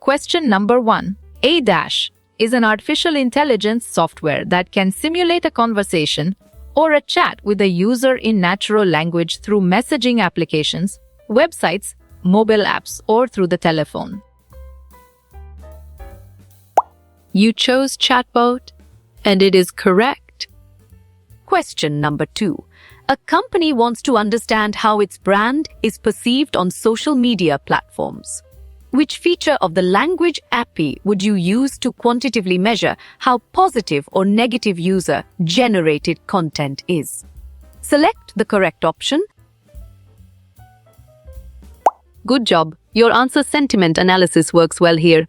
Question number 1. A- is an artificial intelligence software that can simulate a conversation or a chat with a user in natural language through messaging applications, websites, mobile apps, or through the telephone. You chose chatbot, and it is correct. Question number 2. A company wants to understand how its brand is perceived on social media platforms. Which feature of the language API would you use to quantitatively measure how positive or negative user-generated content is? Select the correct option. Good job. Your answer sentiment analysis works well here.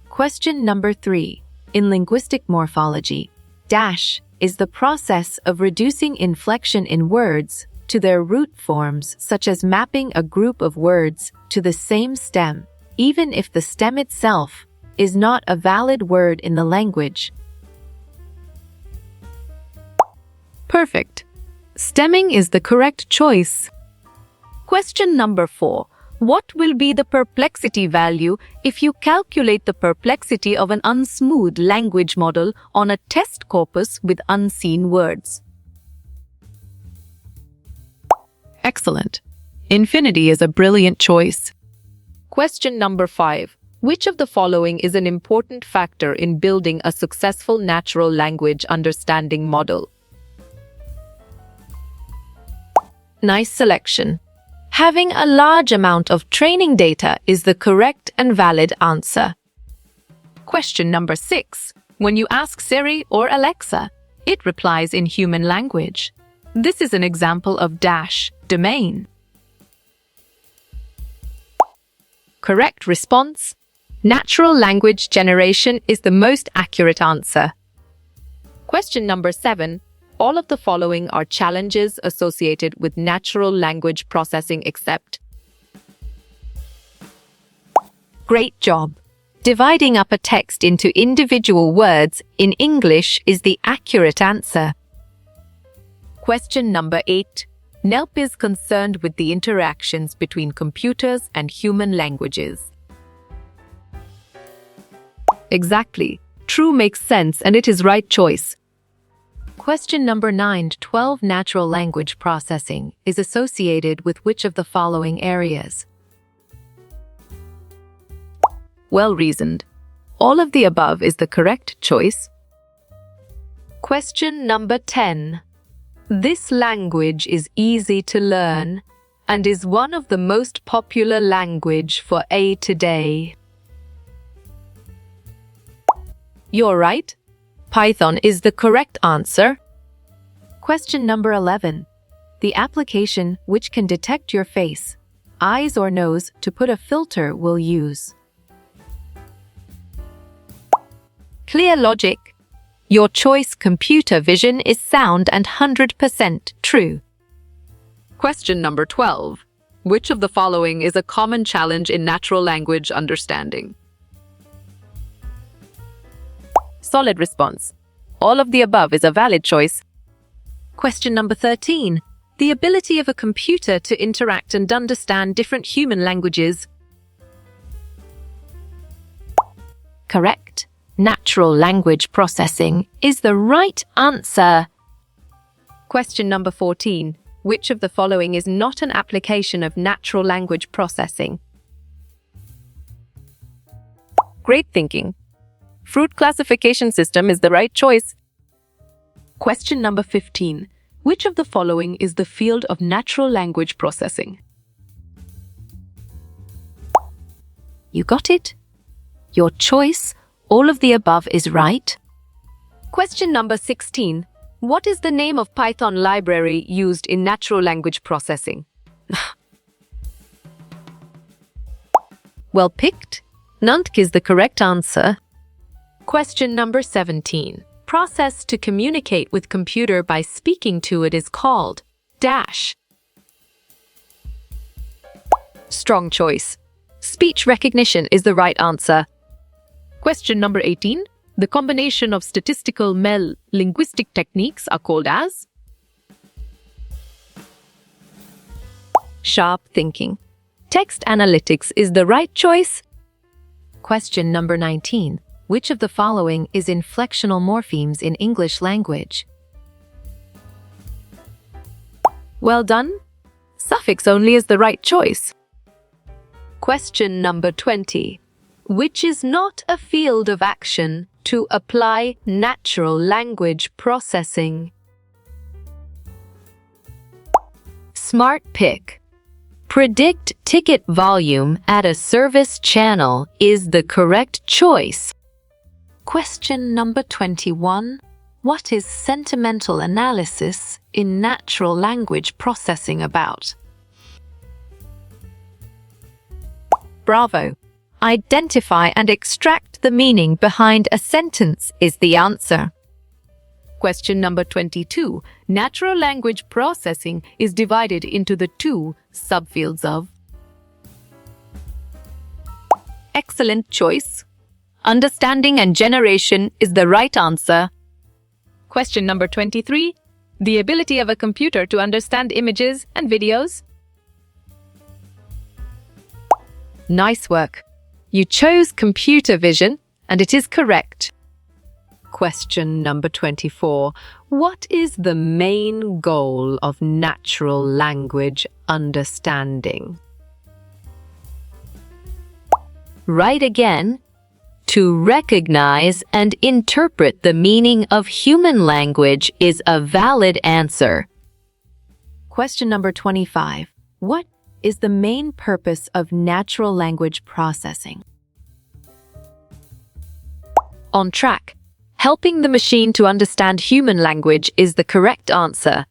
Question number 3. In linguistic morphology, dash is the process of reducing inflection in words to their root forms, such as mapping a group of words to the same stem, even if the stem itself is not a valid word in the language. Perfect. Stemming is the correct choice. Question number 4. What will be the perplexity value if you calculate the perplexity of an unsmooth language model on a test corpus with unseen words? Excellent. Infinity is a brilliant choice. Question number 5. Which of the following is an important factor in building a successful natural language understanding model? Nice selection. Having a large amount of training data is the correct and valid answer. Question number 6. When you ask Siri or Alexa, it replies in human language. This is an example of dash domain. Correct response. Natural language generation is the most accurate answer. Question number 7. All of the following are challenges associated with natural language processing except. Great job. Dividing up a text into individual words in English is the accurate answer. Question number 8. NELP is concerned with the interactions between computers and human languages. Exactly. True makes sense and it is right choice. Question number 9. 12 natural language processing is associated with which of the following areas? Well reasoned. All of the above is the correct choice. Question number 10. This language is easy to learn and is one of the most popular language for A today. You're right. Python is the correct answer. Question number 11. The application which can detect your face, eyes or nose to put a filter will use. Clear logic. Your choice computer vision is sound and 100% true. Question number 12. Which of the following is a common challenge in natural language understanding? Solid response. All of the above is a valid choice. Question number 13. The ability of a computer to interact and understand different human languages. Correct. Natural language processing is the right answer. Question number 14. Which of the following is not an application of natural language processing? Great thinking. Fruit classification system is the right choice. Question number 15. Which of the following is the field of natural language processing? You got it? Your choice, all of the above is right. Question number 16. What is the name of Python library used in natural language processing? Well picked. NUNC is the correct answer. Question number 17. Process to communicate with computer by speaking to it is called dash. Strong choice. Speech recognition is the right answer. Question number 18. The combination of statistical MEL linguistic techniques are called as? Sharp thinking. Text analytics is the right choice. Question number 19. Which of the following is inflectional morphemes in English language? Well done. Suffix only is the right choice. Question number 20. Which is not a field of action to apply natural language processing? Smart pick. Predict ticket volume at a service channel is the correct choice. Question number 21. What is sentimental analysis in natural language processing about? Bravo! Identify and extract the meaning behind a sentence is the answer. Question number 22. Natural language processing is divided into the two subfields of. Excellent choice. Understanding and generation is the right answer. Question number 23. The ability of a computer to understand images and videos. Nice work. You chose computer vision, and it is correct. Question number 24. What is the main goal of natural language understanding? Right again. To recognize and interpret the meaning of human language is a valid answer. Question number 25. What is the main purpose of natural language processing? On track. Helping the machine to understand human language is the correct answer.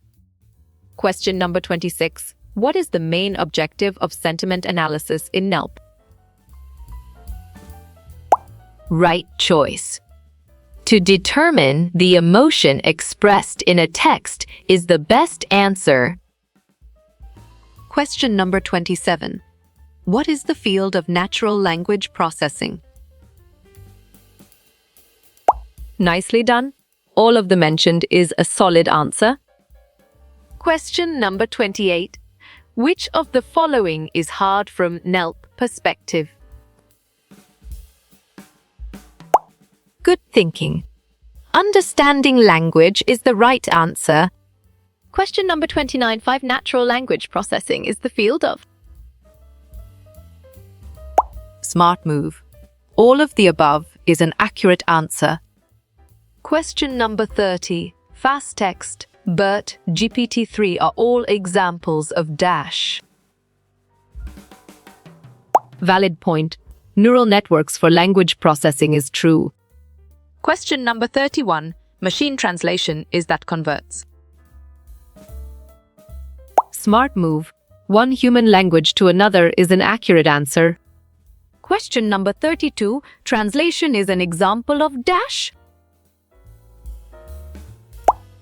Question number 26. What is the main objective of sentiment analysis in NELP? Right choice. To determine the emotion expressed in a text is the best answer. Question number 27. What is the field of natural language processing? Nicely done. All of the mentioned is a solid answer. Question number 28. Which of the following is hard from NELP perspective? Good thinking. Understanding language is the right answer. Question number 29. 5 natural language processing is the field of. Smart move. All of the above is an accurate answer. Question number 30. Fast text, BERT, GPT-3 are all examples of dash. Valid point. Neural networks for language processing is true. Question number 31. Machine translation is that converts. Smart move. One human language to another is an accurate answer. Question number 32. Translation is an example of dash.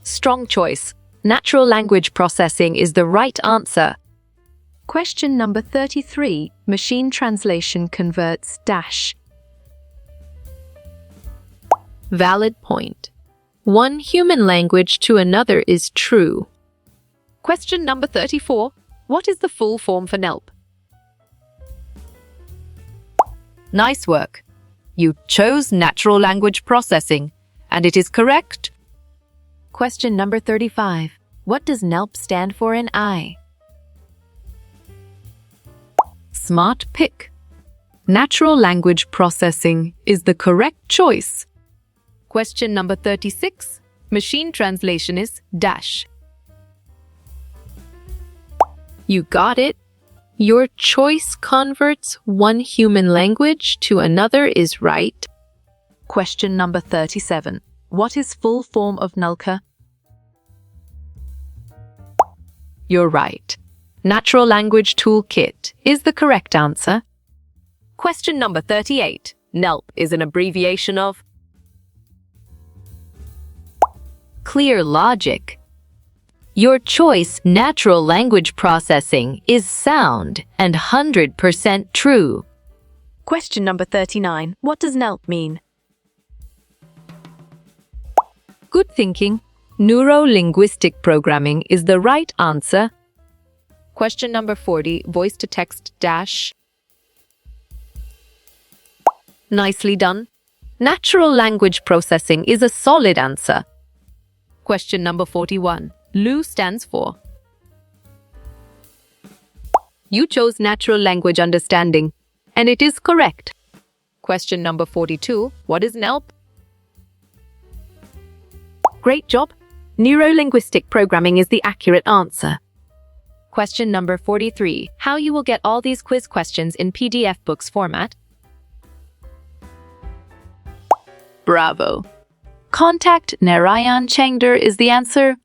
Strong choice. Natural language processing is the right answer. Question number 33. Machine translation converts dash. Valid point. One human language to another is true. Question number 34. What is the full form for NELP? Nice work. You chose natural language processing, and it is correct. Question number 35. What does NELP stand for in I? Smart pick. Natural language processing is the correct choice. Question number 36. Machine translation is dash. You got it. Your choice converts one human language to another is right. Question number 37. What is full form of NLCA? You're right. Natural Language Toolkit is the correct answer. Question number 38. NELP is an abbreviation of Clear Logic. Your choice, natural language processing, is sound and 100% true. Question number 39. What does NELP mean? Good thinking. Neuro-linguistic programming is the right answer. Question number 40. Voice to text dash. Nicely done. Natural language processing is a solid answer. Question number 41. LU stands for. You chose natural language understanding, and it is correct. Question number 42. What is NELP? Great job. Neuro-linguistic programming is the accurate answer. Question number 43. How you will get all these quiz questions in PDF books format? Bravo. Contact Narayan Changder is the answer.